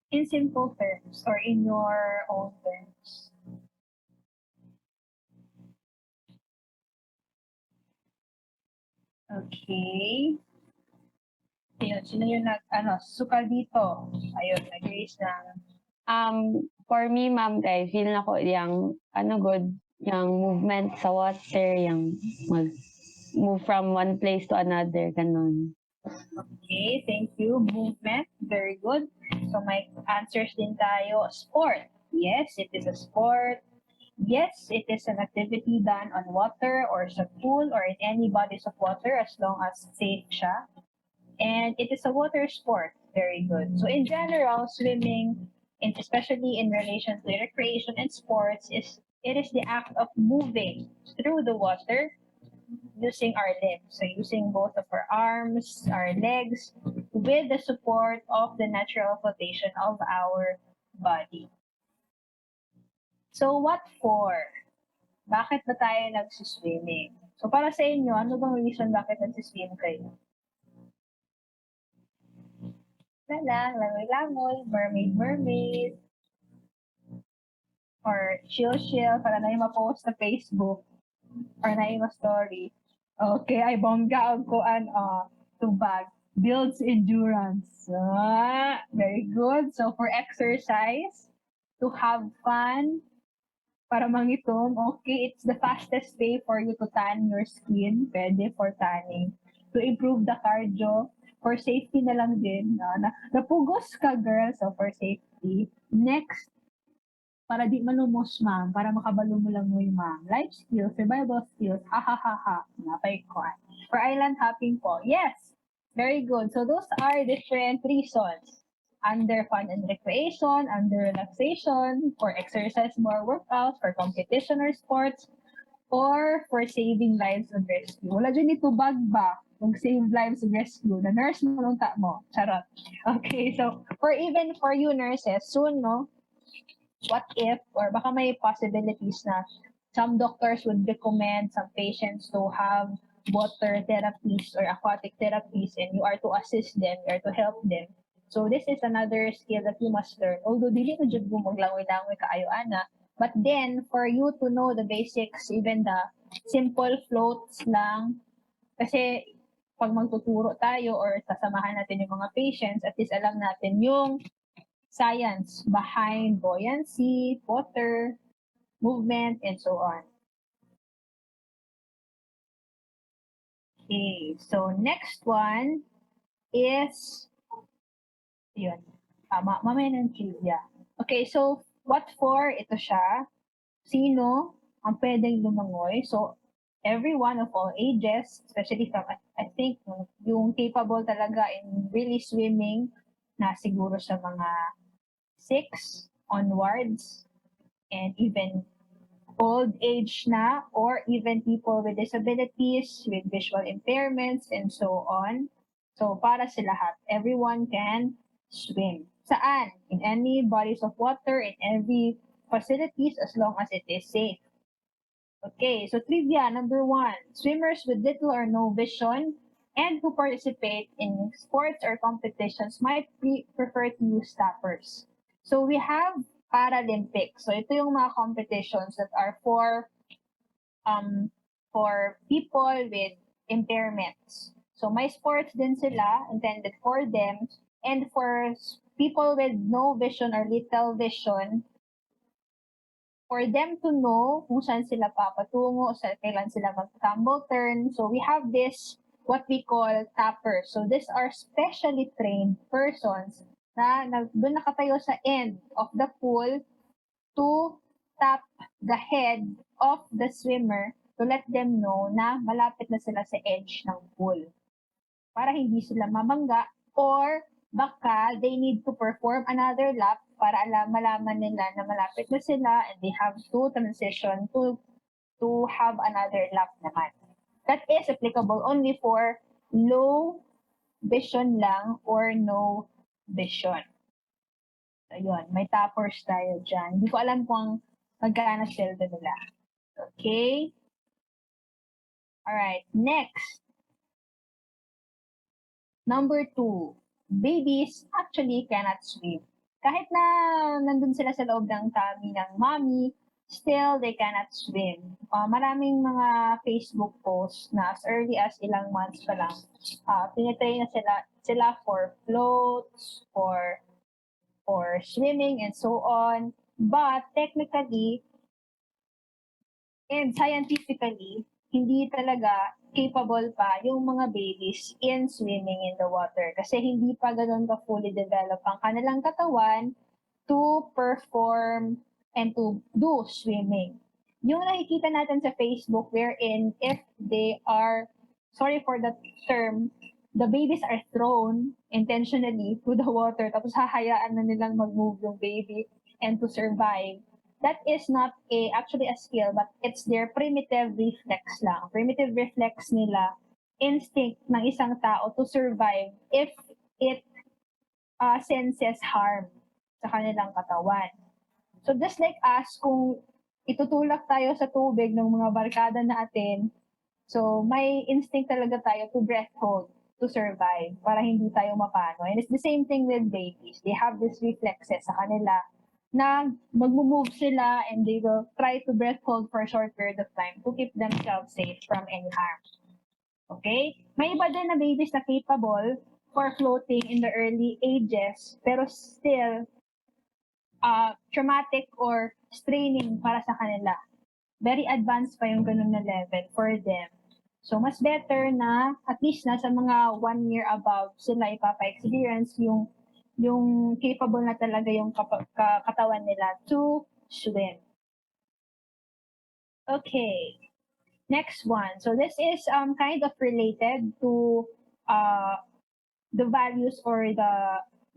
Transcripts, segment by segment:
In simple terms or in your own terms. Okay. Sino yung sukal dito? Ayun, nag-raise ng For me, ma'am, guys, feel na ko yung, good, yung movement sa water, yung move from one place to another, ganun. Okay, thank you. Movement, very good. So my answers din tayo. Sport. Yes, it is a sport. Yes, it is an activity done on water or sa pool or in any bodies of water as long as safe siya. And it is a water sport. Very good. So in general, swimming, and especially in relation to recreation and sports, it is the act of moving through the water using our limbs. So using both of our arms, our legs, with the support of the natural flotation of our body. So what for? Bakit ba tayo nagsiswimming? So para sa inyo, ano bang reason bakit nagsiswim kayo? Lang, langoy-langoy, mermaid, or chill-chill, para na yung ma-post sa Facebook, or na yung story. Okay, ay bongga og kuan tubag. Builds endurance. Very good. So for exercise, to have fun, para mangitom, okay, it's the fastest way for you to tan your skin. Pwede for tanning. To improve the cardio, for safety na lang din. Napugos ka, girl, so for safety. Next, para di malumos, ma'am, para makabalo mo lang mo yung ma'am. Life skills, survival skills, ha ha ha ha, napay ko. For island hopping po, yes, very good. So those are different reasons. Under fun and recreation, under relaxation, for exercise, more workouts, for competition or sports, or for saving lives and rescue. Wala dyan ito bag ba? Kung save lives and rescue, the nurse mo nung ta mo. Charot. Okay, so for even for you nurses, soon, no, what if, or baka may possibilities na some doctors would recommend some patients to have water therapies or aquatic therapies and you are to assist them or to help them. So this is another skill that you must learn. Although dili mo jud mo maglangoy-langoy kaayo ana, but then for you to know the basics, even the simple floats lang, kasi pag magtuturo tayo or sasamahan natin yung mga patients, at least alam natin yung science behind buoyancy, water, movement, and so on. Okay, so next one is, yun, mamaya ng trivia. Okay, so what for? Ito siya. Sino ang pwedeng lumangoy? So everyone of all ages, especially from, I think, yung capable talaga in really swimming, na siguro sa mga 6 onwards, and even old age na, or even people with disabilities, with visual impairments, and so on. So para sa lahat, everyone can swim. Saan? In any bodies of water, in every facilities, as long as it is safe. Okay, so trivia number 1. Swimmers with little or no vision and who participate in sports or competitions might prefer to use tappers. So we have Paralympics. So ito yung mga competitions that are for people with impairments. So may sports din sila intended for them, and for people with no vision or little vision, for them to know kung saan sila papatungo, sa kailan sila mag-tumble turn. So we have this, what we call tappers. So these are specially trained persons na doon nakatayo sa end of the pool to tap the head of the swimmer to let them know na malapit na sila sa edge ng pool. Para hindi sila mamangga, or baka they need to perform another lap para malaman nila na malapit na sila and they have to transition to have another lap naman. That is applicable only for low vision lang or no vision. Ayun, may tappers tayo dyan. Hindi ko alam kung magkano sweldo nila. Okay? Alright, next. Number 2, babies actually cannot swim. kahit na nandun sila sa loob ng tummy ng mommy, still they cannot swim. Maraming mga Facebook posts na as early as ilang months pa lang, tinitrain na sila for floats, for swimming and so on. But technically and scientifically, hindi talaga capable pa yung mga babies in swimming in the water kasi hindi pa ganun ka fully develop ang kanilang katawan to perform and to do swimming. Yung nakikita natin sa Facebook wherein if they are, sorry for the term, the babies are thrown intentionally to the water tapos hahayaan na nilang mag-move yung baby and to survive. That is not actually a skill, but it's their primitive reflex lang. Primitive reflex nila, instinct ng isang tao to survive if it senses harm sa kanilang katawan. So just like us, kung itutulak tayo sa tubig ng mga barkada natin, so may instinct talaga tayo to breath hold to survive para hindi tayo mapano. And it's the same thing with babies. They have these reflexes sa kanila na mag-move sila and they will try to breath hold for a short period of time to keep themselves safe from any harm. Okay? May iba din na babies na capable for floating in the early ages, pero still traumatic or straining para sa kanila. Very advanced pa yung ganun na level for them. So, mas better na at least nasa mga 1 year above sila ipapa-experience yung capable na talaga yung katawan nila to swim. Okay, next one. So this is kind of related to the values or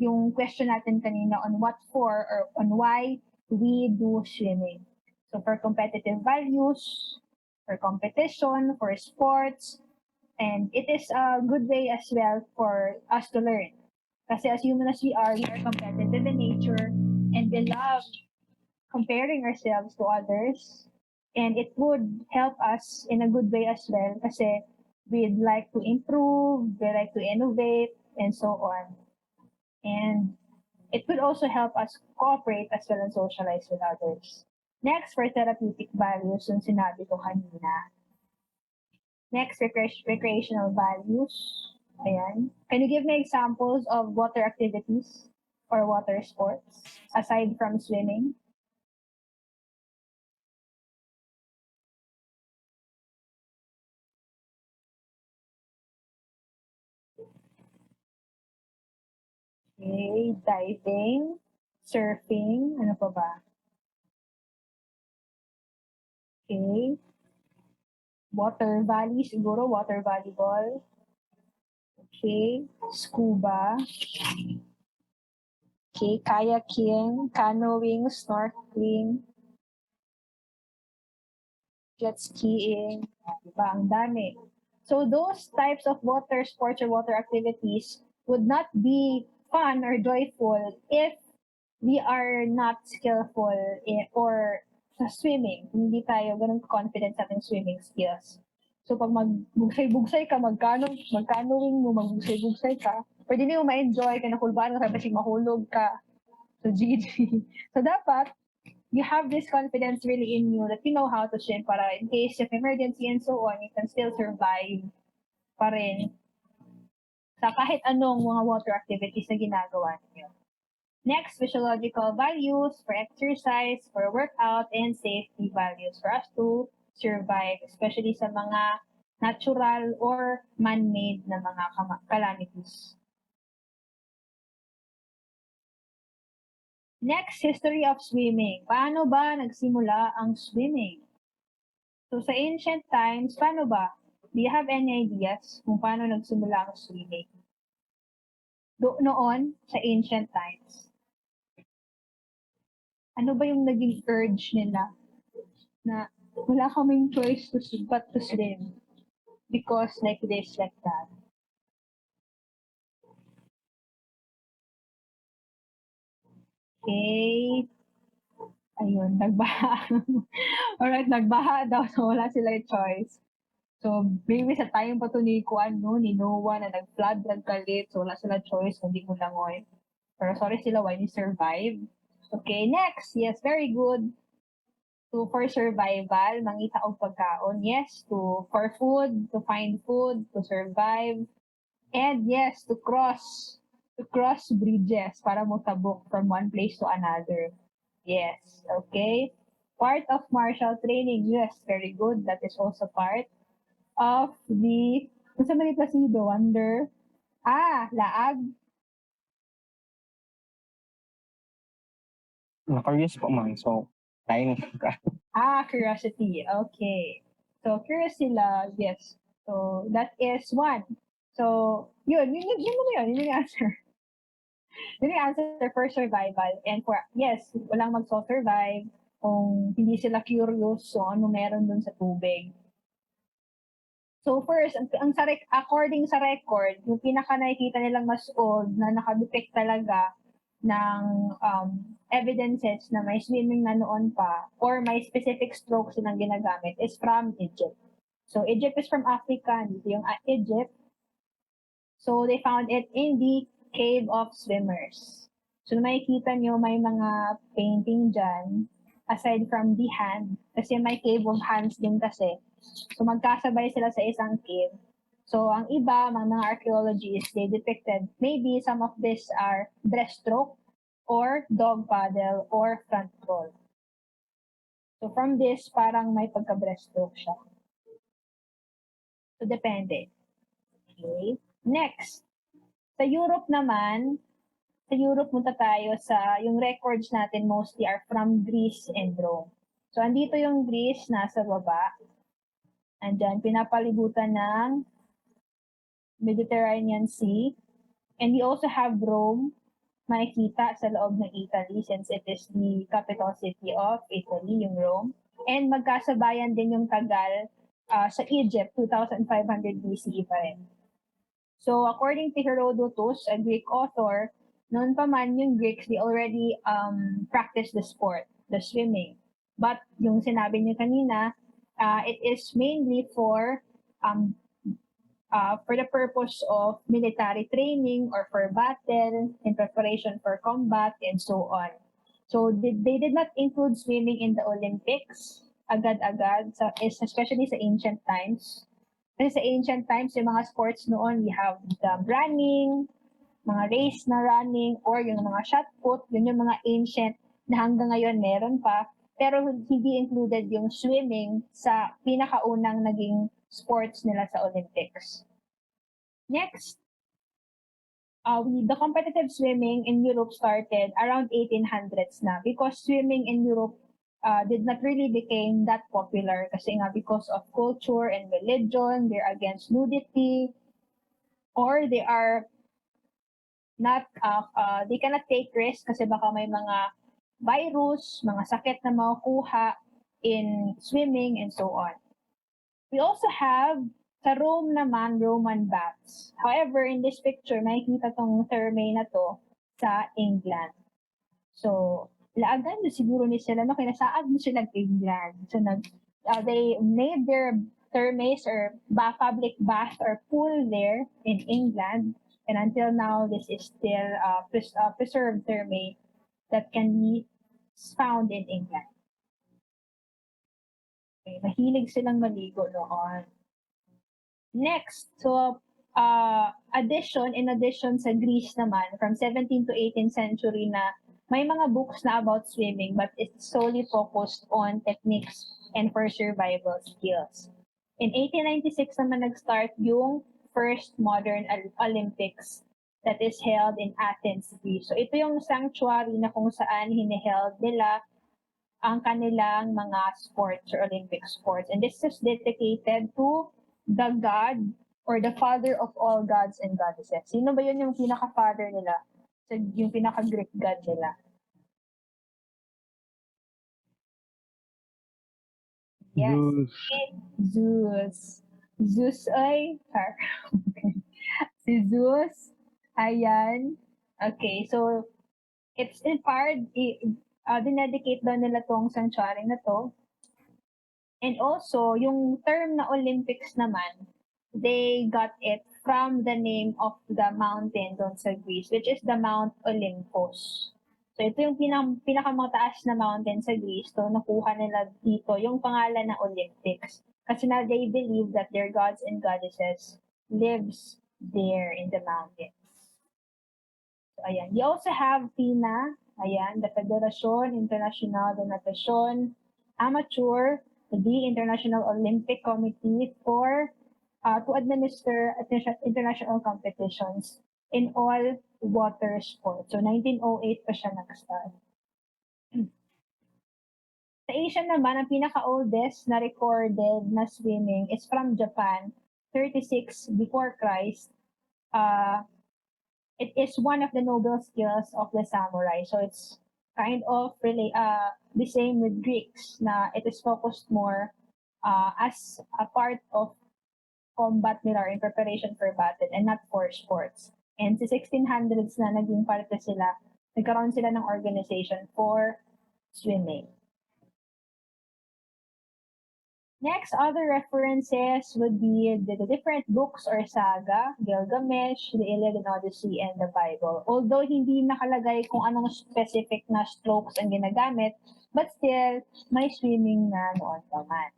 yung question natin kanina on what for or on why we do swimming. So for competitive values, for competition, for sports, and it is a good way as well for us to learn. Kasi as human as we are competitive in nature and we love comparing ourselves to others. And it would help us in a good way as well kasi we'd like to improve, we like to innovate, and so on. And it could also help us cooperate as well and socialize with others. Next, for therapeutic values, yung sinabi ko kanina. Next, recreational values. Ayan. Can you give me examples of water activities or water sports aside from swimming? Okay, diving, surfing, ano pa ba? Okay. Water volley, siguro, water volleyball. Okay, scuba. Okay, kayaking, canoeing, snorkeling, jet skiing, diba? Ang dami. So those types of water sports or water activities would not be fun or joyful if we are not skillful or sa swimming. Hindi tayo ganun confident sa ating swimming skills. So pag magbugsay-bugsay ka, magkanoing mo, magbugsay-bugsay ka, pwede mo ma-enjoy, kinakulbaan ka, kasi mahulog ka. So GG. So dapat, you have this confidence really in you that you know how to swim para in case of emergency and so on, you can still survive pa rin sa kahit anong mga water activities na ginagawa niyo. Next, physiological values for exercise, for workout, and safety values for us to survive, especially sa mga natural or man-made na mga calamities. Next, history of swimming. Paano ba nagsimula ang swimming? So sa ancient times, paano ba? Do you have any ideas kung paano nagsimula ang swimming? Noon, sa ancient times. Ano ba yung naging urge nila na wala kaming choice but to swim because like this, like that. Okay. Ayun, nagbaha. Alright, nagbaha daw, so wala sila choice. So, maybe sa time pa to ni Noah na nag-flood, nagkalit, so wala sila choice, hindi mo langoy. Pero sorry sila, why they survive. Okay, next. Yes, very good. For survival, mangita og pagkaon. Yes, for food, to find food, to survive. And yes, to cross bridges para mo tabok from one place to another. Yes, okay. Part of martial training. Yes, very good. That is also part of the, kung sa Manila Placido, wonder. Laag. Na-curious po man. So, tayo ka. Curiosity. Okay. So, curious sila, yes. So, that is one. So, yun yung answer. Yun yung answer for survival. And for, yes, walang magso-survive kung hindi sila curious so ano meron dun sa tubig. So first, according sa record, yung pinaka nakikita nilang mas old na nakadepict talaga ng evidences na may swimming na noon pa or may specific strokes silang ginagamit is from Egypt. So Egypt is from Africa, dito yung Egypt. So they found it in the Cave of Swimmers. So makikita nyo may mga painting dyan aside from the hand kasi may Cave of Hands din kasi. So magkasabay sila sa isang cave. So ang iba, mga archaeologists, they depicted maybe some of these are breaststroke or dog paddle or front crawl. So from this, parang may pagka-breaststroke siya. So depende. Okay. Next. Sa Europe naman, sa Europe punta tayo sa, yung records natin mostly are from Greece and Rome. So andito yung Greece, nasa baba. Andyan, pinapalibutan ng Mediterranean Sea. And we also have Rome, makikita sa loob ng Italy since it is the capital city of Italy, yung Rome. And magkasabayan din yung Tagal sa Egypt, 2500 BCE pa rin. So according to Herodotus, a Greek author, noon pa man yung Greeks, they already practiced the sport, the swimming. But yung sinabi niyo kanina, it is mainly for the purpose of military training or for battle, in preparation for combat, and so on. So they did not include swimming in the Olympics agad-agad, especially sa ancient times. Kasi sa ancient times, yung mga sports noon, we have the running, mga race na running, or yung mga shot put, yun yung mga ancient na hanggang ngayon meron pa. Pero hindi included yung swimming sa pinakaunang naging sports nila sa Olympics. Next, the competitive swimming in Europe started around 1800s na because swimming in Europe did not really became that popular kasi nga because of culture and religion, they're against nudity, or they are not, they cannot take risks kasi baka may mga virus, mga sakit na makukuha in swimming and so on. We also have sa Rome naman, Roman baths. However, in this picture, makikita tong thermae na to sa England. So, laagan na siguro ni sila, no? Kinasaad mo sila England. So, they made their thermaes or public bath or pool there in England. And until now, this is still preserved thermae that can be found in England. Okay, mahilig silang maligo noon. Next, so in addition sa Greece naman, from 17th to 18th century na may mga books na about swimming but it's solely focused on techniques and for survival skills. In 1896 naman nag-start yung first modern Olympics that is held in Athens, Greece. So ito yung sanctuary na kung saan hiniheld nila ang kanilang mga sports or Olympic sports. And this is dedicated to the God or the father of all gods and goddesses. Sino ba yun yung pinaka-father nila? So, yung pinaka-Greek god nila. Yes. Zeus. Zeus ay, okay. Si Zeus, ayan. Okay, so, it's inspired, dinedicate daw nila tong sanctuary na to. And also, yung term na Olympics naman, they got it from the name of the mountain doon sa Greece, which is the Mount Olympus. So ito yung pinakamataas na mountain sa Greece. So nakuha nila dito yung pangalan na Olympics. Kasi na they believe that their gods and goddesses lives there in the mountains. So ayan. You also have FINA. Ayan, the Federación Internacional de Natación Amateur, the International Olympic Committee for to administer international competitions in all water sports. So 1908 pa siya nag-start. Sa Asia naman, ang pinaka-oldest na recorded na swimming is from Japan, 36 before Christ. It is one of the noble skills of the samurai. So it's kind of really the same with Greeks na it is focused more as a part of combat nila or in preparation for battle and not for sports. And sa 1600s na naging parte sila, nagkaroon sila ng organization for swimming. Next, other references would be the different books or saga, Gilgamesh, the Iliad and Odyssey, and the Bible. Although hindi nakalagay kung anong specific na strokes ang ginagamit, but still, may swimming na noon naman.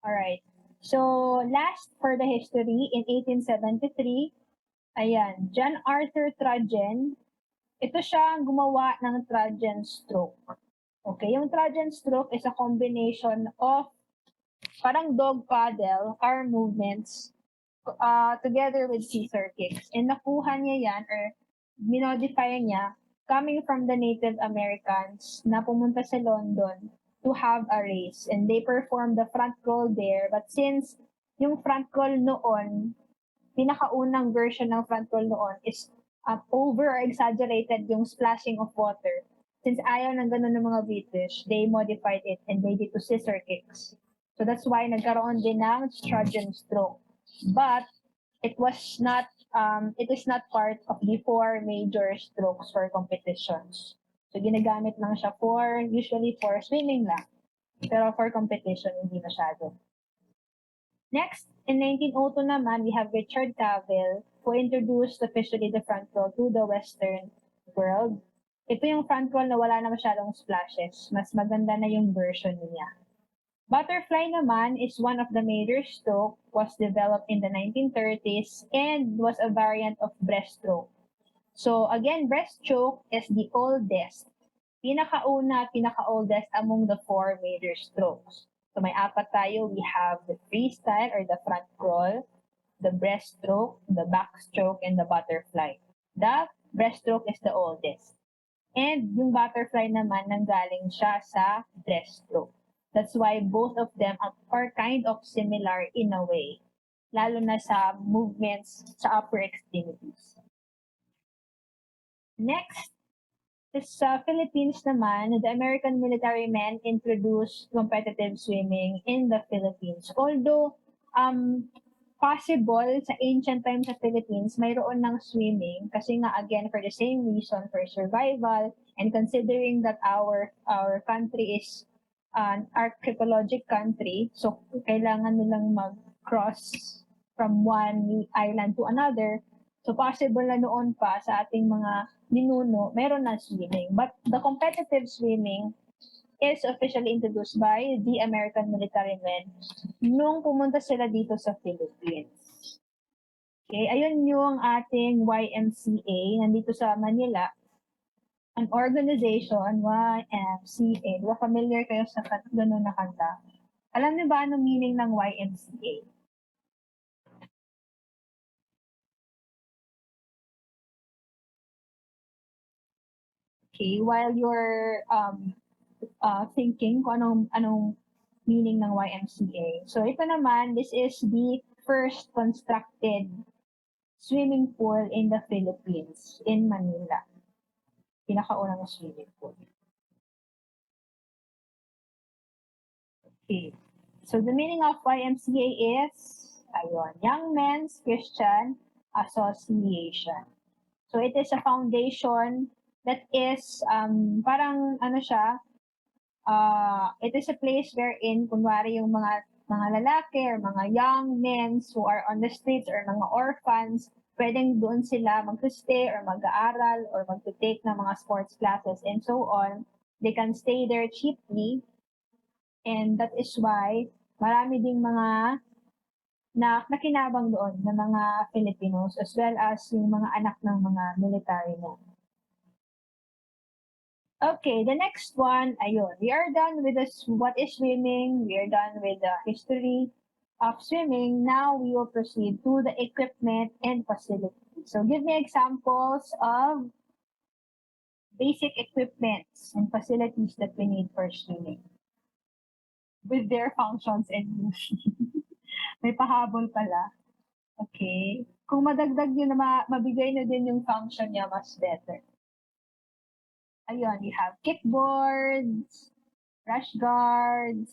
Alright. So, last for the history, in 1873, ayan, John Arthur Trajan, ito siya ang gumawa ng Trajan stroke. Okay, yung Trajan stroke is a combination of parang dog paddle, arm movements, together with scissor kicks. And nakuha niya yan, or minodify niya, coming from the Native Americans na pumunta sa London to have a race. And they performed the front crawl there. But since yung front crawl noon, pinakaunang version ng front crawl noon is over or exaggerated yung splashing of water. Since ayaw ng ganun ng mga British, they modified it and made it to scissor kicks. So that's why nagkaroon din ng Trajan stroke. But it was not, it is not part of the 4 major strokes for competitions. So ginagamit lang siya usually for swimming lang. Pero for competition, hindi masyado. Next, in 1902 naman, we have Richard Cavell, who introduced officially the front crawl to the Western world. Ito yung front crawl na wala na masyadong splashes. Mas maganda na yung version niya. Butterfly naman is one of the major stroke, was developed in the 1930s and was a variant of breaststroke. So again, breaststroke is the oldest, pinaka-oldest among the 4 major strokes. So may 4 tayo. We have the freestyle or the front crawl, the breaststroke, the backstroke, and the butterfly. The breaststroke is the oldest. And yung butterfly naman nanggaling siya sa breaststroke. That's why both of them are kind of similar in a way, lalo na sa movements sa upper extremities. Next, sa Philippines naman, the American military men introduced competitive swimming in the Philippines. Although, possible sa ancient times sa Philippines, mayroon ng swimming kasi nga again for the same reason, for survival, and considering that our country is an archipelagic country, so kailangan nilang mag-cross from one island to another. So possible na noon pa sa ating mga ninuno, meron na swimming. But the competitive swimming is officially introduced by the American military men nung pumunta sila dito sa Philippines. Okay, ayun yung ating YMCA nandito sa Manila. An organization, YMCA. Diba familiar kayo sa ganun na kanta? Alam niyo ba anong meaning ng YMCA? Okay, while you're thinking kung anong meaning ng YMCA. So ito naman, this is the first constructed swimming pool in the Philippines, in Manila. Pinakaunang swimming pool. Okay. So the meaning of YMCA is, Young Men's Christian Association. So it is a foundation that is parang it is a place wherein kunwari yung mga mga lalaki or mga young men who are on the streets or mga orphans, pwedeng doon sila mag-stay or mag-aaral or mag-take ng mga sports classes and so on. They can stay there cheaply. And that is why marami ding mga nakinabang doon ng mga Filipinos as well as yung mga anak ng mga military na. Okay, the next one, ayun. We are done with what is swimming. We are done with the history of swimming. Now we will proceed to the equipment and facilities. So give me examples of basic equipments and facilities that we need for swimming with their functions and use. May pahabol pala. Okay. Kung madagdag yun na mabigay na din yung function niya, mas better. Ayun, you have kickboards, rash guards.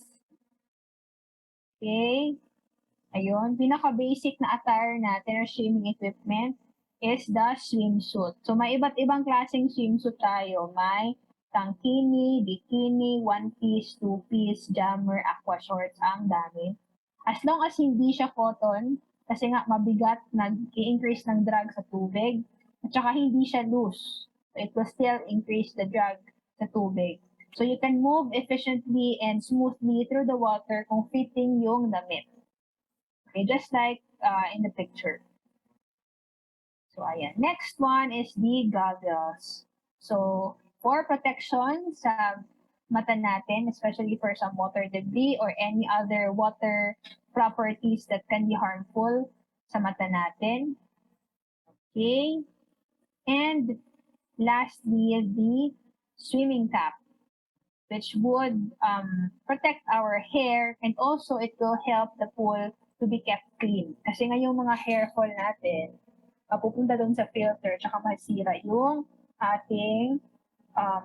Okay. Ayun, pinaka-basic na attire natin or swimming equipment is the swimsuit. So, may iba't ibang klaseng swimsuit tayo. May tankini, bikini, one piece, two piece, jammer, aqua shorts, ang dami. As long as hindi siya cotton, kasi nga mabigat, nag-i-increase ng drag sa tubig, at saka hindi siya loose. So it will still increase the drag sa tubig. So you can move efficiently and smoothly through the water kung fitting yung damit. Okay, just like in the picture. So ayan. Next one is the goggles. So for protection sa mata natin, especially for some water debris or any other water properties that can be harmful sa mata natin. Okay. And lastly, the swimming cap, which would protect our hair and also it will help the pool to be kept clean. Kasi nga yung mga hair fall natin, mapupunta doon sa filter tsaka masira yung ating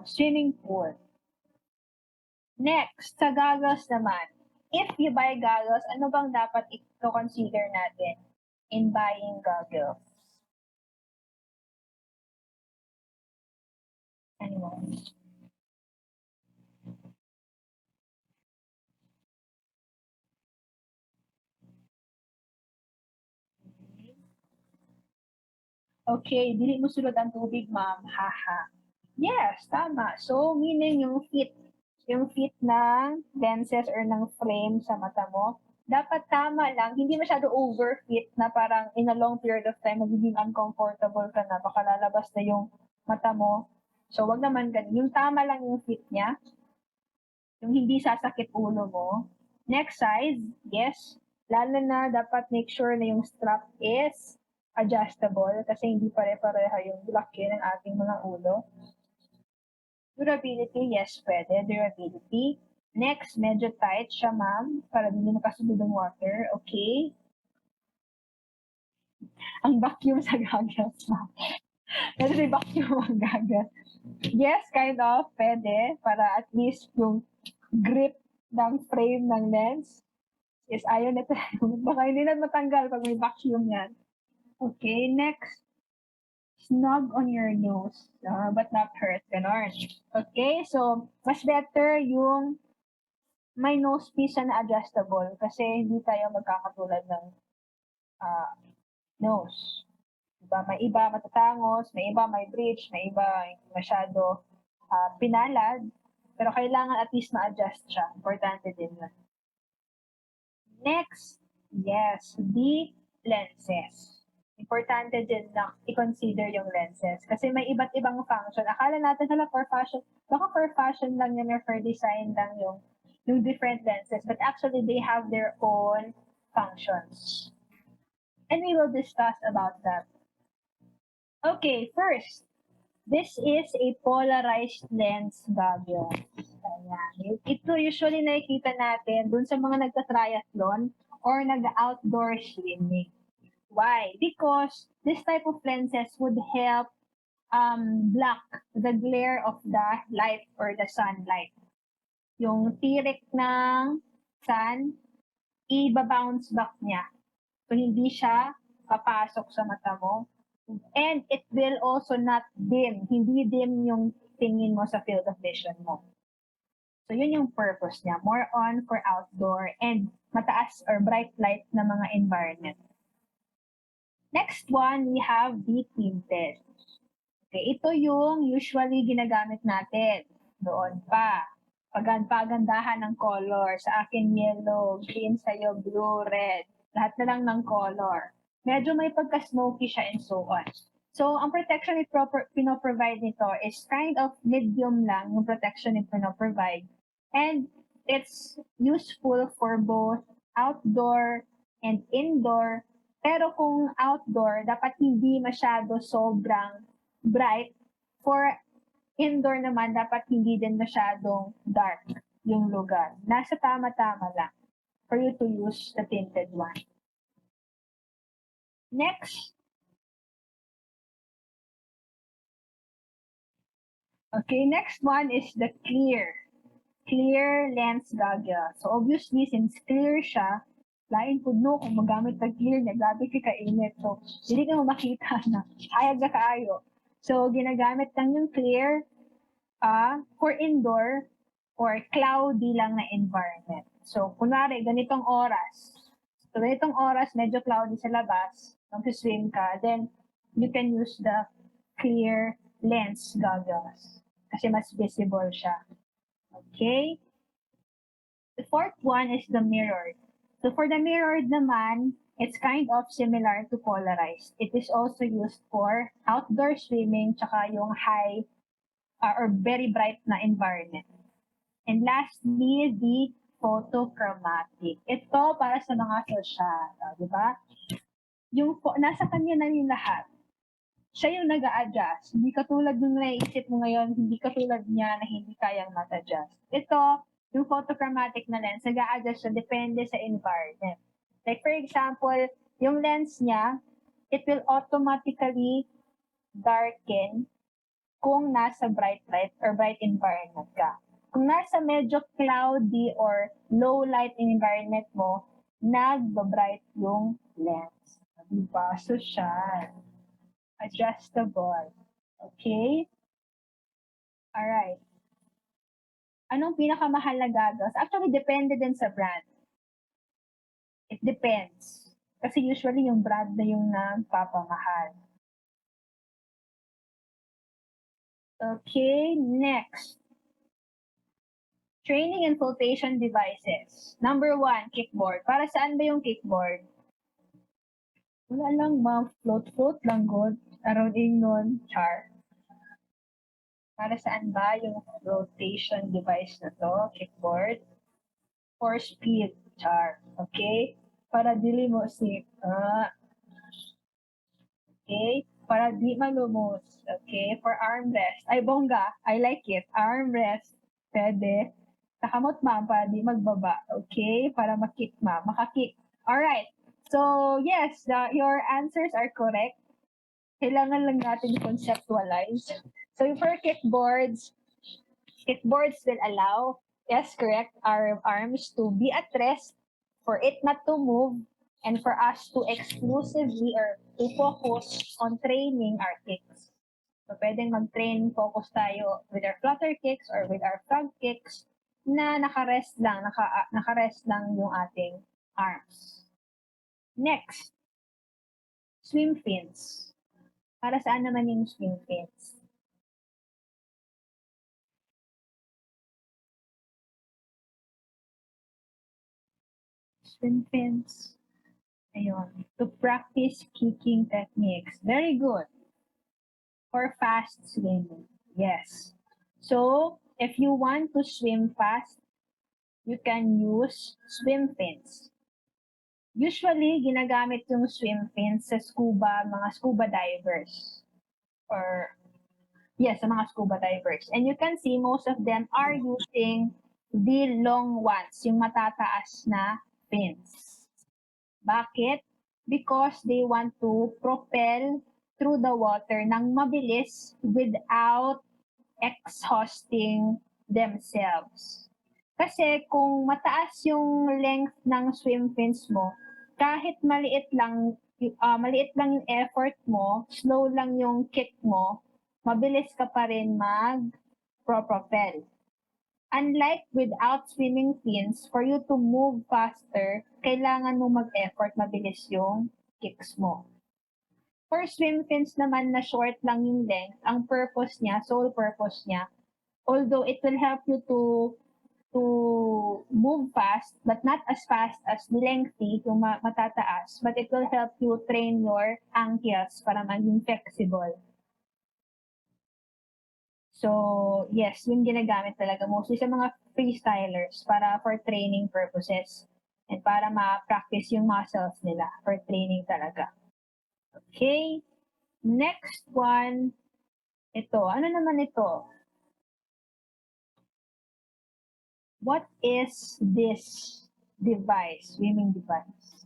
swimming pool. Next, sa goggles naman. If you buy goggles, ano bang dapat i-consider natin in buying goggles? Anyone? Okay, dili mo sulod ang tubig, ma'am. Haha. Yes, tama. So, meaning yung fit ng lenses or ng frame sa mata mo, dapat tama lang, hindi masyado overfit na parang in a long period of time, magiging uncomfortable ka na, baka lalabas na yung mata mo. So, wag naman ganun. Yung tama lang yung fit niya, yung hindi sasakit ulo mo. Next size, yes, lalo na dapat make sure na yung strap is adjustable kasi hindi pare-pareha yung laki ng ating mga ulo. Durability, yes, pwede. Durability. Next, medyo tight siya, ma'am, para hindi makasunod ng water. Okay. Ang vacuum sa goggles, ma'am. Pwede may vacuum ang goggles. Yes, kind of. Pwede. Para at least yung grip ng frame ng lens is ayaw nito. Baka hindi na matanggal pag may vacuum yan. Okay, next. Snug on your nose, but not hurt. Ganon. Okay, so mas better yung may nose piece na adjustable kasi hindi tayo magkakatulad ng nose. Diba? May iba matatangos, may iba may bridge, may iba masyado pinalad. Pero kailangan at least ma-adjust siya. Importante din yun. Next, yes, the lenses. Importante din na i-consider yung lenses. Kasi may iba't ibang function. Akala natin hala for fashion. Baka for fashion lang yan or for design lang yung different lenses. But actually, they have their own functions. And we will discuss about that. Okay, first, this is a polarized lens goggle. Ayan. Ito usually nakikita natin dun sa mga nagta-triathlon or nag-outdoor swimming. Why? Because this type of lenses would help block the glare of the light or the sunlight. Yung tirik ng sun, i-bounce back niya. So, hindi siya papasok sa mata mo. And it will also not dim. Hindi dim yung tingin mo sa field of vision mo. So yun yung purpose niya. More on for outdoor and mataas or bright light na mga environment. Next one, we have the tinted. Okay, ito yung usually ginagamit natin. Doon pa. Pagandahan ng color. Sa akin, yellow, green, sa'yo, blue, red. Lahat na lang ng color. Medyo may pagka-smoky siya and so on. So, ang protection na pinoprovide nito is kind of medium lang yung protection na pinoprovide. And it's useful for both outdoor and indoor. Pero kung outdoor, dapat hindi masyado sobrang bright. For indoor naman, dapat hindi din masyadong dark yung lugar. Nasa tama-tama lang for you to use the tinted one. Next. Okay, next one is the clear lens goggle. So obviously, since clear siya, lain po no kung magamit ng clear niya, grabe ka kainit. So, hindi ka mo makita na hayag na kaayo. So, ginagamit lang yung clear for indoor or cloudy lang na environment. So, kunwari, ganitong oras. So, ganitong oras, medyo cloudy sa labas, mag-swim ka, then you can use the clear lens goggles kasi mas visible siya. Okay? The fourth one is the mirrored. So for the mirrored naman, it's kind of similar to polarized. It is also used for outdoor swimming tsaka yung high or very bright na environment. And lastly, the photochromatic. Ito para sa mga sosyal, di ba? Yung nasa kanya na yung lahat. Siya yung nag-a-adjust. Hindi katulad nung naiisip mo ngayon, hindi katulad niya na hindi kayang mat-adjust. Ito, yung photochromatic na lens, nag-a-adjust siya depende sa environment. Like for example, yung lens niya, it will automatically darken kung nasa bright light or bright environment ka. Kung nasa medyo cloudy or low light environment mo, nag-bright yung lens. Diba? So siya. Adjustable. Okay? Alright. Anong pinakamahalaga doon? Actually, depende din sa brand. It depends. Kasi usually yung brand na yung nagpapamahal. Okay, next. Training and flotation devices. Number 1, kickboard. Para saan ba yung kickboard? Wala lang, ma'am. Float lang, good. Around ingon, char. Para saan ba yung rotation device na to, kickboard? For speed, char. Okay? Para dili mo si, okay? Para di malumos. Okay? For armrest. Ay, bongga. I like it. Armrest. Pwede. Nakamot, ma'am, para di magbaba. Okay? Para makik, ma'am. Makakick. Alright. So, yes, your answers are correct. Kailangan lang natin conceptualize. So, for kickboards will allow, yes, correct, our arms to be at rest, for it not to move, and for us to exclusively or to focus on training our kicks. So, pwedeng mag-train, focus tayo with our flutter kicks or with our frog kicks na naka-rest lang yung ating arms. Next, swim fins. Para saan naman yung swim fins? Swim fins. Ayun. To practice kicking techniques. Very good. For fast swimming. Yes. So, if you want to swim fast, you can use swim fins. Usually, ginagamit yung swim fins sa mga scuba divers. Sa mga scuba divers. And you can see most of them are using the long ones, yung matataas na fins. Bakit? Because they want to propel through the water ng mabilis without exhausting themselves. Kasi kung mataas yung length ng swim fins mo, kahit maliit lang yung effort mo, slow lang yung kick mo, mabilis ka pa rin mag-propel. Unlike without swimming fins, for you to move faster, kailangan mo mag-effort, mabilis yung kicks mo. For swim fins naman na short lang yung length, ang purpose niya, sole purpose niya, although it will help you to move fast, but not as fast as the lengthy, yung matataas, but it will help you train your ankles para maging flexible. So, yes, yung ginagamit talaga mostly sa mga freestylers para for training purposes and para ma-practice yung muscles nila for training talaga. Okay, next one, ito. Ano naman ito? What is this device, swimming device?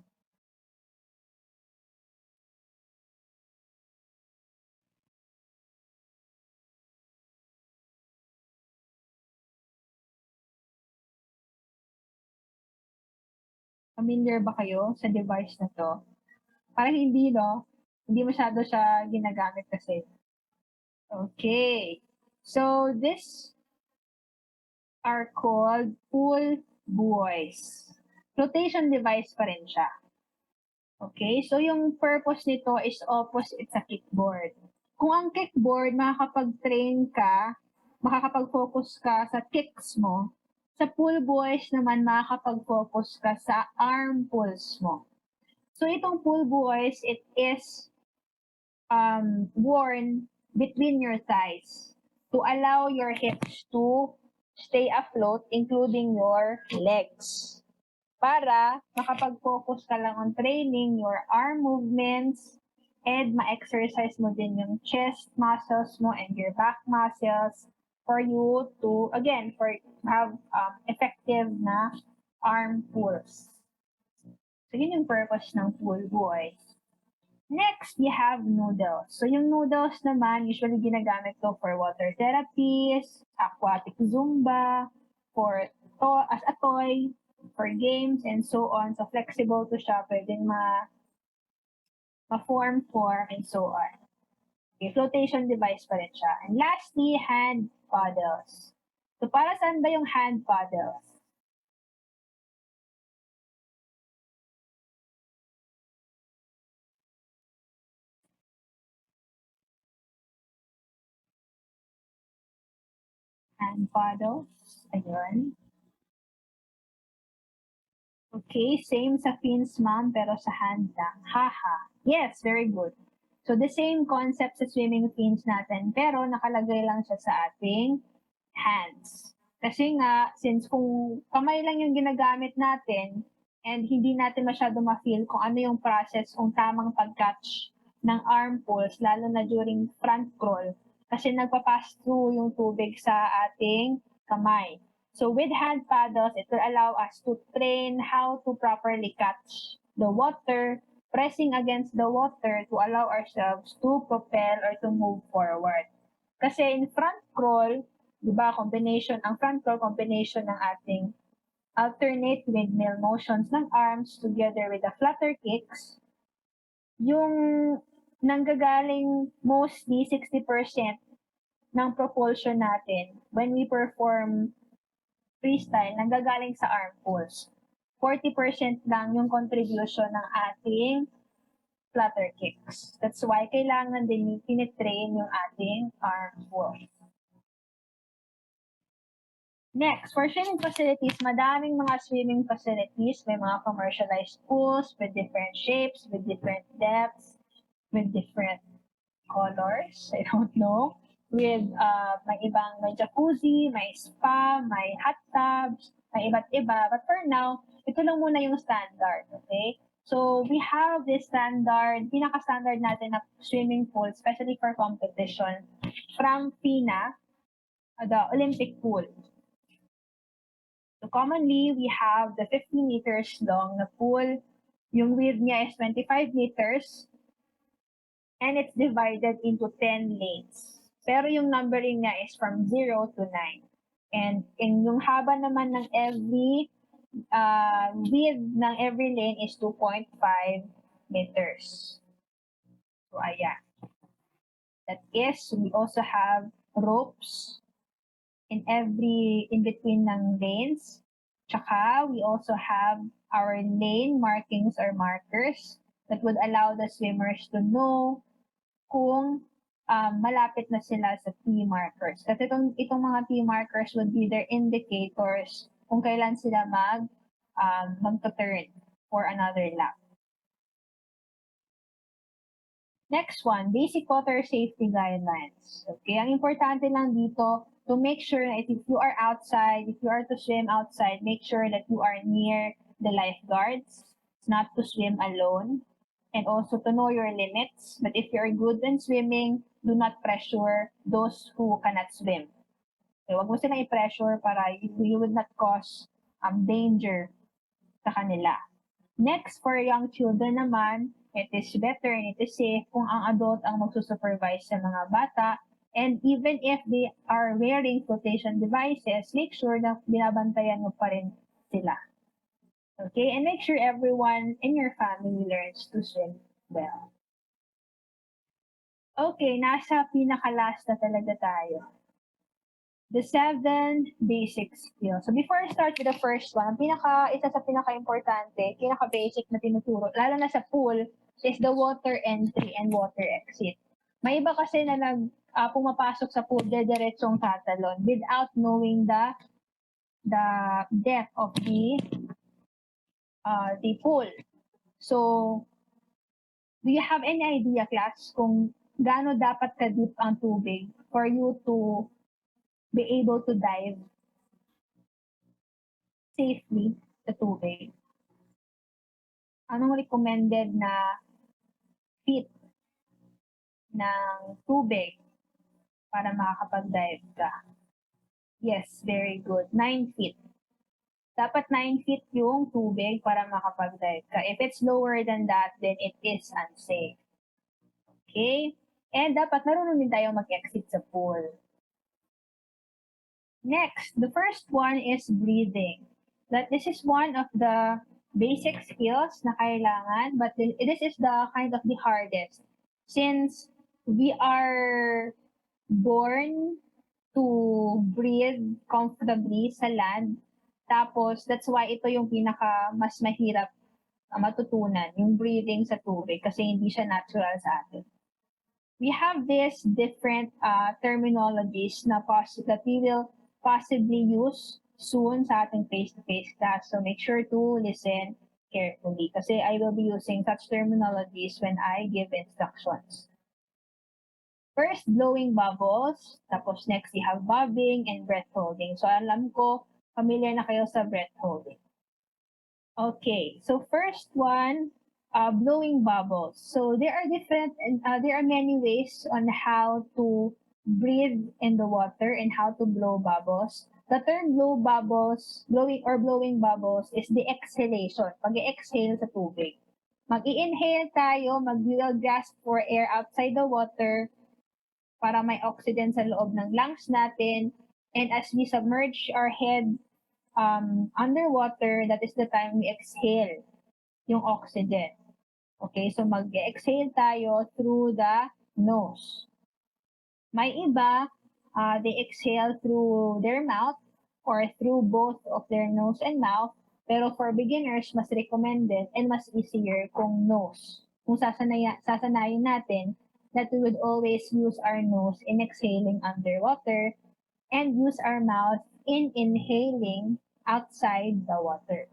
Familiar ba kayo sa device na to? Parang hindi, no? Hindi masyado siya ginagamit kasi. Okay. So, this are called pool buoys. Flotation device pa rin siya. Okay? So, yung purpose nito is opposite sa kickboard. Kung ang kickboard, makakapag-train ka, makakapag-focus ka sa kicks mo, sa pool buoys naman, makakapag-focus ka sa arm pulls mo. So, itong pool buoys, it is worn between your thighs to allow your hips to stay afloat, including your legs. Para makapag-focus ka lang on training your arm movements and ma-exercise mo din yung chest muscles mo and your back muscles for you to, again, for have effective na arm pulls. So, yun yung purpose ng pool buoys. Next, we have noodles. So, yung noodles naman, usually ginagamit to for water therapies, aquatic zumba, for as a toy, for games, and so on. So, flexible to siya, pwedeng ma-form, and so on. Okay, flotation device pa rin siya. And lastly, hand paddles. So, para saan ba yung hand paddles? Hand paddles. Ayun. Okay, same sa fins, ma'am, pero sa hand lang. Haha. Yes, very good. So, the same concept sa swimming fins natin, pero nakalagay lang siya sa ating hands. Kasi nga, since kung kamay lang yung ginagamit natin, and hindi natin masyado ma-feel kung ano yung process, kung tamang pag-catch ng arm pulls, lalo na during front crawl, kasi nagpa-pass through yung tubig sa ating kamay. So with hand paddles, it will allow us to train how to properly catch the water, pressing against the water to allow ourselves to propel or to move forward. Kasi in front crawl, di ba, ang front crawl combination ng ating alternate windmill motions ng arms together with the flutter kicks, yung nanggagaling mostly 60% ng propulsion natin when we perform freestyle, nanggagaling sa arm pulls. 40% lang yung contribution ng ating flutter kicks. That's why kailangan din tinitrain yung ating arm pulls. Next, for swimming facilities, madaming mga swimming facilities. May mga commercialized pools with different shapes, with different depths, with different colors. I don't know. With may jacuzzi, may spa, may hot tubs, may iba't iba. But for now, ito lang muna yung standard, okay? So, we have this standard, pinaka-standard natin na swimming pool, especially for competition, from FINA, the Olympic pool. So, commonly, we have the 50 meters long na pool. Yung width niya is 25 meters, and it's divided into 10 lanes. Pero yung numbering niya is from 0 to 9. And yung haba naman ng every width ng every lane is 2.5 meters. So, ayan. That is, we also have ropes in between ng lanes. Tsaka, we also have our lane markings or markers that would allow the swimmers to know kung malapit na sila sa T markers. Kasi itong mga T markers would be their indicators kung kailan sila magto-turn for another lap. Next one, basic water safety guidelines. Okay, ang importante lang dito to make sure that if you are outside, if you are to swim outside, make sure that you are near the lifeguards, not to swim alone, and also to know your limits. But if you're good in swimming, do not pressure those who cannot swim. Okay, wag mo silang i-pressure para you would not cause danger sa kanila. Next, for young children naman, it is better and it is safe kung ang adult ang magsusupervise sa mga bata. And even if they are wearing flotation devices, make sure na binabantayan mo pa rin sila. Okay? And make sure everyone in your family learns to swim well. Okay, nasa pinaka-last na talaga tayo. The 7 basic skills. So before I start with the first one, isa sa pinaka-importante, pinaka-basic na tinuturo, lalo na sa pool, is the water entry and water exit. May iba kasi na pumapasok sa pool, diretsong tatalon without knowing the depth of the pool. So, do you have any idea, class, kung gaano dapat ka-deep ang tubig for you to be able to dive safely sa tubig? Anong recommended na feet ng tubig para makakapag-dive ka? Yes, very good. 9 feet. Dapat 9 feet yung tubig para makapag-dive ka. If it's lower than that, then it is unsafe. Okay? And dapat marunong din tayo mag-exit sa pool. Next, the first one is breathing. This is one of the basic skills na kailangan, but this is the kind of the hardest. Since we are born to breathe comfortably sa land, tapos that's why ito yung pinaka mas mahirap matutunan, yung breathing sa tubig, kasi hindi siya natural sa atin. We have these different terminologies that we will possibly use soon sa ating face-to-face class. So make sure to listen carefully kasi I will be using such terminologies when I give instructions. First, blowing bubbles. Tapos next, we have bobbing and breath holding. So alam ko, familiar na kayo sa breath holding. Okay, so first one, blowing bubbles. So there are many ways on how to breathe in the water and how to blow bubbles. The term blowing bubbles is the exhalation. Pag-exhale sa tubig. Mag-i-inhale tayo, will grasp for air outside the water para may oxygen sa loob ng lungs natin. And as we submerge our head underwater, that is the time we exhale yung oxygen. Okay, so mag-exhale tayo through the nose. May iba, they exhale through their mouth or through both of their nose and mouth. Pero for beginners, mas recommended and mas easier kung nose. Kung sasanayin natin that we would always use our nose in exhaling underwater and use our mouth in inhaling outside the water.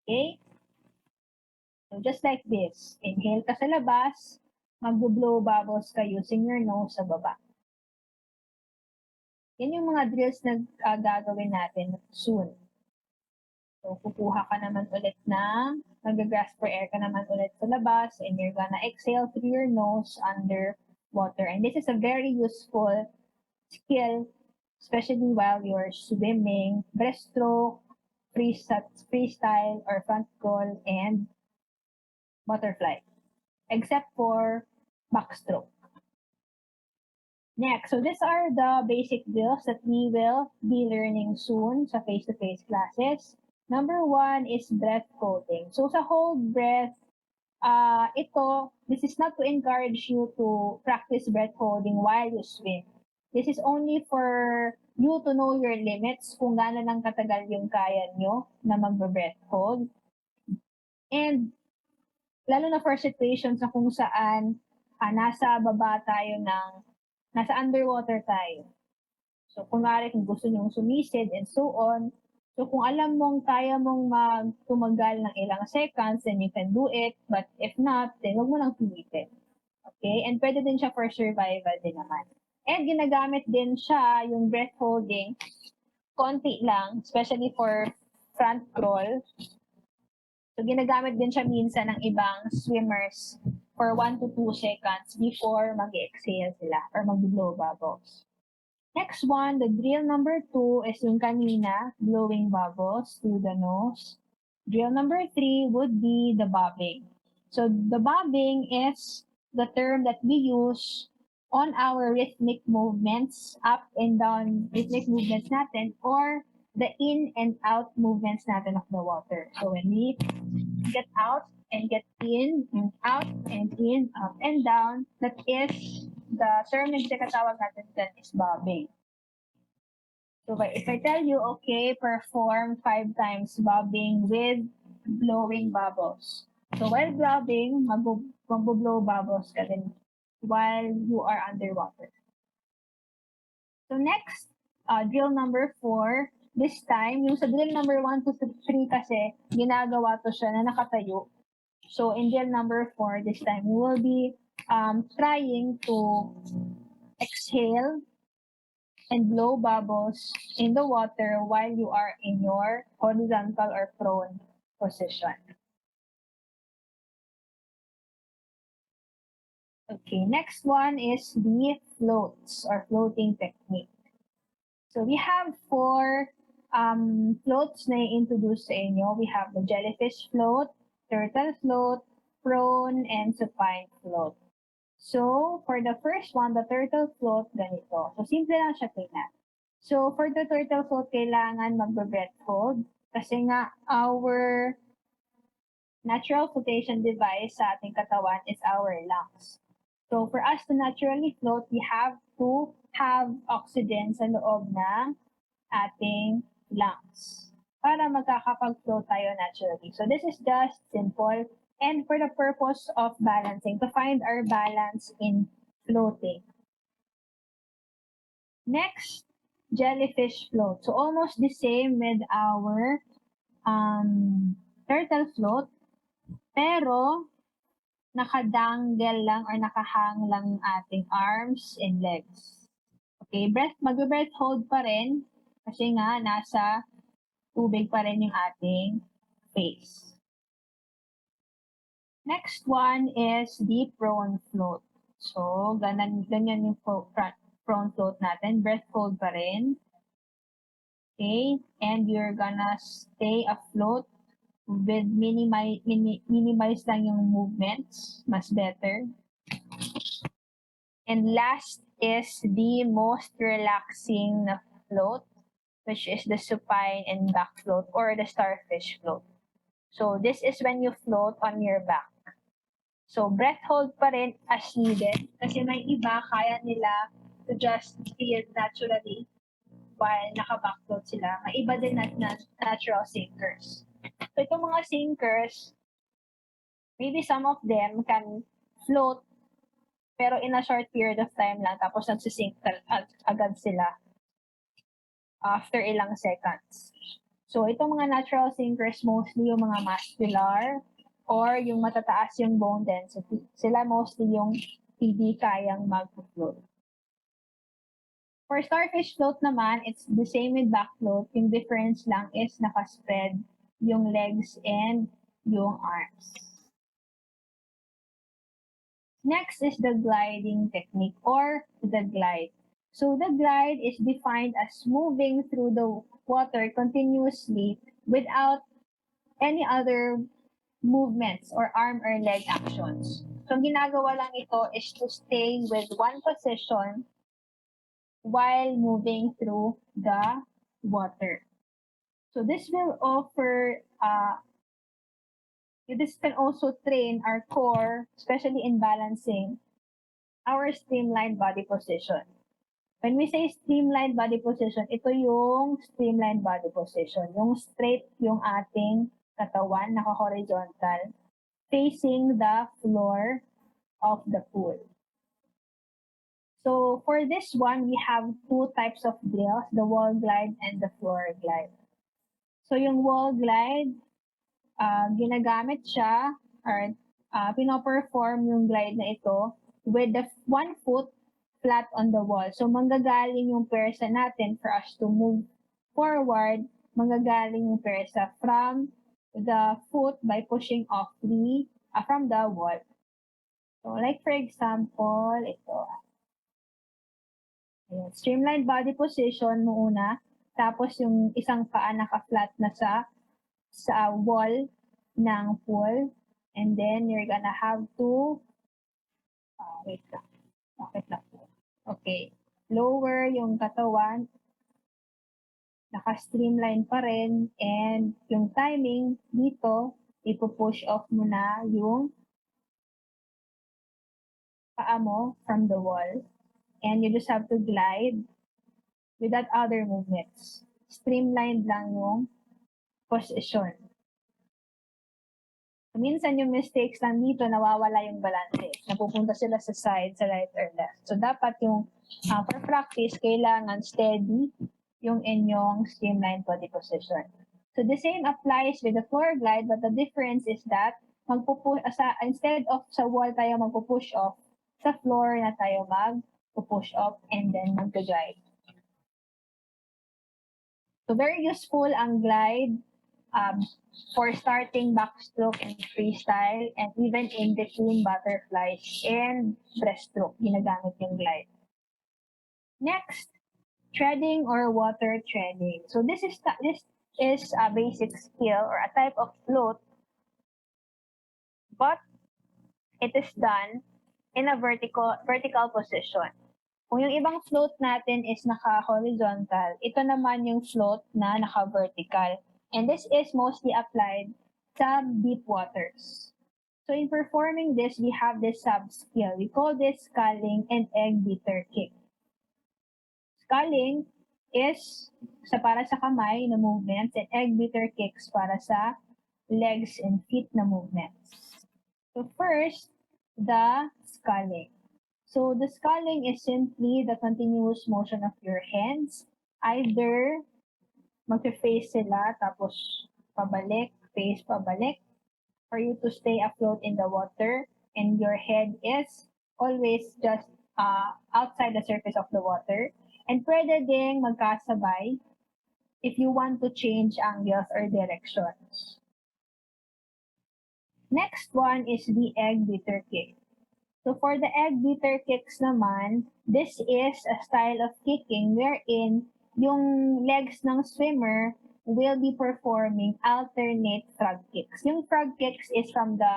Okay? So just like this, inhale ka sa labas, mag-blow bubbles ka using your nose sa baba. Yan yung mga drills na gagawin natin soon. So, kukuha ka naman ulit mag-grasp for air ka naman ulit sa labas, and you're gonna exhale through your nose under water. And this is a very useful skill, especially while you're swimming, breaststroke, freestyle, or front crawl, and butterfly, except for backstroke. Next, so these are the basic drills that we will be learning soon sa face-to-face classes. Number 1 is breath holding. So sa hold breath, this is not to encourage you to practice breath holding while you swim. This is only for you to know your limits, kung gaano lang katagal yung kaya nyo na mag-breath hold. And lalo na for situations na kung saan nasa baba tayo nasa underwater tayo. So, kunwari kung gusto nyong sumisid and so on. So, kung alam mong kaya mong tumagal ng ilang seconds, then you can do it. But if not, then huwag mo lang pilitin. Okay? And pwede din siya for survival din naman. And ginagamit din siya, yung breath holding, konti lang, especially for front crawl. So, ginagamit din siya minsan ng ibang swimmers for 1 to 2 seconds before mag-exhale sila or mag-blow bubbles. Next one, the drill number 2 is yung kanina, blowing bubbles through the nose. Drill number 3 would be the bobbing. So, the bobbing is the term that we use on our rhythmic movements, up and down rhythmic movements natin, or the in and out movements natin of the water. So when we get out and get in and out and in, up and down, that is the term na tinatawag natin dyan is bobbing. So if I tell you, okay, perform 5 times bobbing with blowing bubbles. So while bobbing, magbo-blow bubbles ka din while you are underwater. So next, drill number 4. This time, yung sa drill number 1 to 3 kasi, ginagawa to siya na nakatayo. So in drill number 4, this time, we will be trying to exhale and blow bubbles in the water while you are in your horizontal or prone position. Okay, next one is the floats or floating technique. So we have 4 floats na i-introduce sa inyo. We have the jellyfish float, turtle float, prone, and supine float. So, for the first one, the turtle float, ganito. So, simple lang siya tingnan. So, for the turtle float, kailangan mag-breath hold kasi nga our natural flotation device sa ating katawan is our lungs. So, for us to naturally float, we have to have oxygen sa loob ng ating lungs para magkakapag-float tayo naturally. So, this is just simple and for the purpose of balancing, to find our balance in floating. Next, jellyfish float. So, almost the same with our turtle float, pero nakadangle lang or nakahang lang ating arms and legs. Okay, mag-breath hold pa rin kasi nga nasa tubig pa rin yung ating face. Next one is the prone float. So, ganyan yung prone float natin. Breath hold pa rin. Okay, and you're gonna stay afloat with minimize lang yung movements, mas better. And last is the most relaxing na float, which is the supine and back float or the starfish float. So this is when you float on your back. So breath hold pa rin as needed kasi may iba kaya nila to just feel naturally while naka-back float sila. May iba din na natural sinkers. So itong mga sinkers, maybe some of them can float pero in a short period of time lang tapos nagsisink agad sila after ilang seconds. So itong mga natural sinkers, mostly yung mga muscular or yung matataas yung bone density. Sila mostly yung hindi kayang mag-float. For starfish float naman, it's the same with back float. Yung difference lang is nakaspread yung legs and yung arms. Next is the gliding technique or the glide. So the glide is defined as moving through the water continuously without any other movements or arm or leg actions. So ginagawa lang ito is to stay with one position while moving through the water. So this will offer, this can also train our core, especially in balancing our streamlined body position. When we say streamlined body position, ito yung streamlined body position. Yung straight yung ating katawan, naka-horizontal, facing the floor of the pool. So for this one, we have two types of drills, the wall glide and the floor glide. So yung wall glide, ginagamit siya or pinoperform yung glide na ito with the one foot flat on the wall. So manggagaling yung pwersa natin for us to move forward, manggagaling yung pwersa from the foot by pushing off from the wall. So like for example, ito. Ayan, streamlined body position mo una, tapos yung isang paa naka-flat na sa wall ng pool, and then you're gonna have to wait lang. Bakit lang po? Okay. Lower yung katawan, naka-streamline pa rin, and yung timing dito, ipo-push off mo na yung paa mo from the wall. And you just have to glide without other movements. Streamlined lang yung position. Minsan yung mistakes lang dito, nawawala yung balance. Napupunta sila sa side, sa right or left. So dapat yung for practice, kailangan steady yung inyong streamlined body position. So the same applies with the floor glide, but the difference is that instead of sa wall tayo magpupush off, sa floor na tayo push off and then mag-glide. So very useful ang glide for starting backstroke and freestyle, and even in between butterflies and breaststroke, ginagamit yung glide. Next, treading or water treading. So this is a basic skill or a type of float, but it is done in a vertical position. Kung yung ibang float natin is naka-horizontal, ito naman yung float na naka-vertical. And this is mostly applied sa deep waters. So in performing this, we have this sub-skill. We call this sculling and egg beater kick. Sculling is para sa kamay na movements, and egg beater kicks para sa legs and feet na movements. So first, the sculling. So the sculling is simply the continuous motion of your hands. Either mag-face sila, tapos pabalik, face pabalik, for you to stay afloat in the water, and your head is always just outside the surface of the water. And pwede ding magkasabay if you want to change angles or directions. Next one is the egg beater kick. So for the egg beater kicks naman, this is a style of kicking wherein yung legs ng swimmer will be performing alternate frog kicks. Yung frog kicks is from the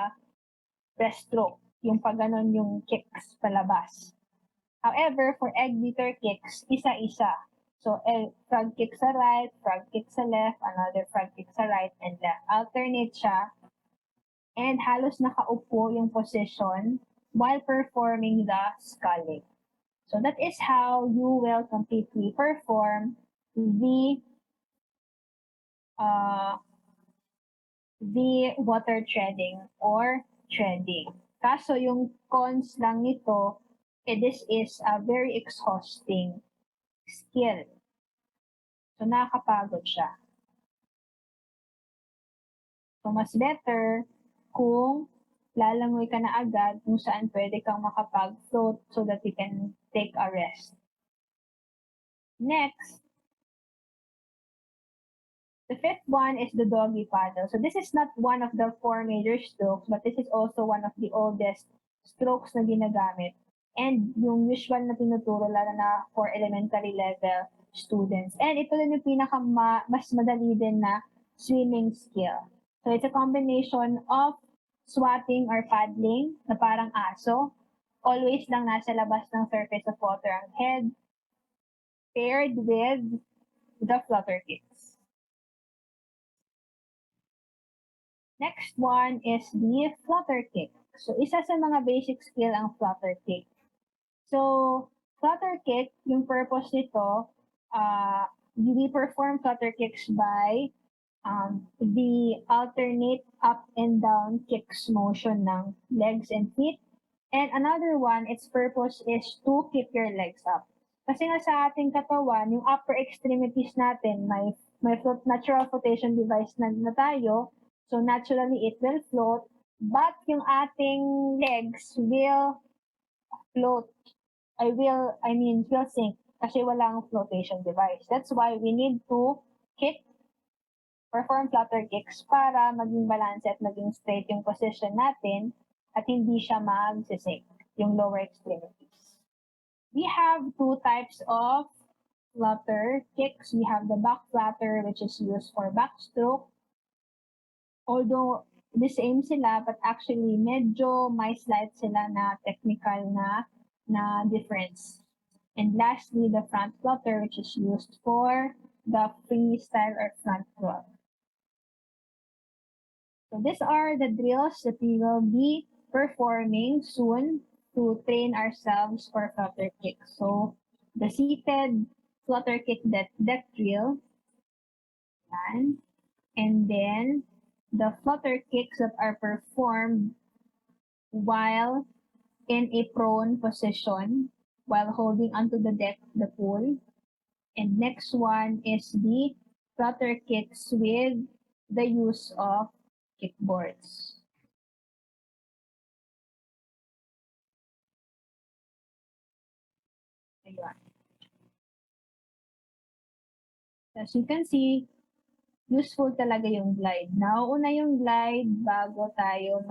breaststroke, yung pag ganon yung kicks palabas. However, for egg beater kicks, isa-isa. So frog kick sa right, frog kick sa left, another frog kick sa right and left. Alternate siya, and halos nakaupo yung position while performing the sculling. So that is how you will completely perform the water treading or treading. Kaso yung cons lang nito, this is a very exhausting skill. So nakakapagod siya. So mas better kung lalangoy ka na agad kung saan pwede kang makapag-float so that you can take a rest. Next, the fifth one is the doggy paddle. So this is not one of the 4 major strokes, but this is also one of the oldest strokes na ginagamit. And yung usual na tinuturo lalo na for elementary level students. And ito din yung mas madali din na swimming skill. So it's a combination of swatting or paddling na parang aso. Always lang nasa labas ng surface of water ang head, paired with the flutter kicks. Next one is the flutter kick. So isa sa mga basic skill ang flutter kick. So flutter kick, yung purpose nito, we perform flutter kicks by the alternate up and down kicks motion ng legs and feet. And another one, its purpose is to keep your legs up. Kasi nga sa ating katawan, yung upper extremities natin, may natural flotation device na tayo. So naturally, it will float. But yung ating legs will float. Will sink kasi walang flotation device. That's why we need to perform flutter kicks para maging balance at maging straight yung position natin at hindi siya magsisink, yung lower extremities. We have two types of flutter kicks. We have the back flutter, which is used for backstroke. Although the same sila, but actually medyo may slight sila na technical na difference. And lastly, the front flutter, which is used for the freestyle or front crawl. So these are the drills that we will be performing soon to train ourselves for flutter kick. So the seated flutter kick deck drill, and then the flutter kicks that are performed while in a prone position while holding onto the deck of the pool. And next one is the flutter kicks with the use of kickboards. Ayan. As you can see, useful talaga yung glide. Nauuna yung glide bago tayo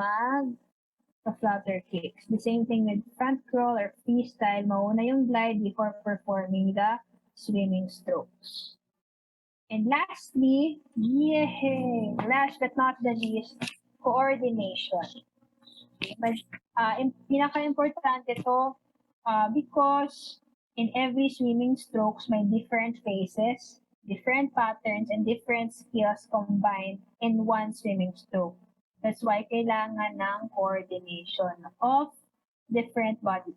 flutter kicks. The same thing with front crawl or freestyle, mauna yung glide before performing the swimming strokes. And lastly, last but not the least, coordination. But pinaka-importante to because in every swimming strokes may different phases, different patterns, and different skills combined in one swimming stroke. That's why kailangan ng coordination of different body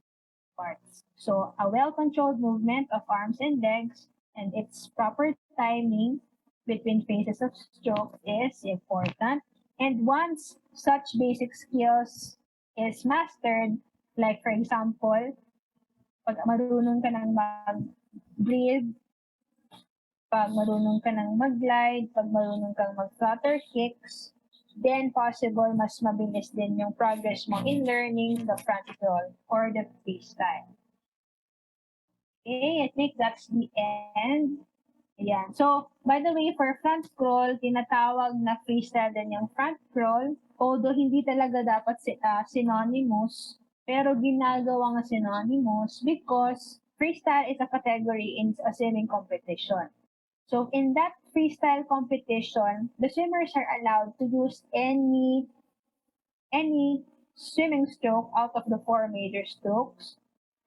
parts. So a well-controlled movement of arms and legs and its proper timing between phases of stroke is important. And once such basic skills is mastered, like for example, pag marunong ka ng mag-breathe, pag marunong ka ng mag-glide, pag marunong kang mag-flutter kicks, then possible mas mabilis din yung progress mo in learning the front crawl or the freestyle. Okay, I think that's the end. Ayan. So, by the way, for front crawl, tinatawag na freestyle din yung front crawl. Although hindi talaga dapat synonymous, pero ginagawa nga synonymous because freestyle is a category in a swimming competition. So, in that freestyle competition, the swimmers are allowed to use any swimming stroke out of the 4 major strokes.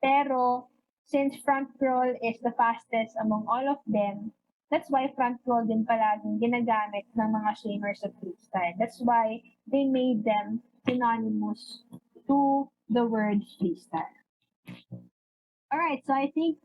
Pero, since front crawl is the fastest among all of them, that's why front crawl din palaging ginagamit ng mga swimmers of freestyle. That's why they made them synonymous to the word freestyle. Alright, so I think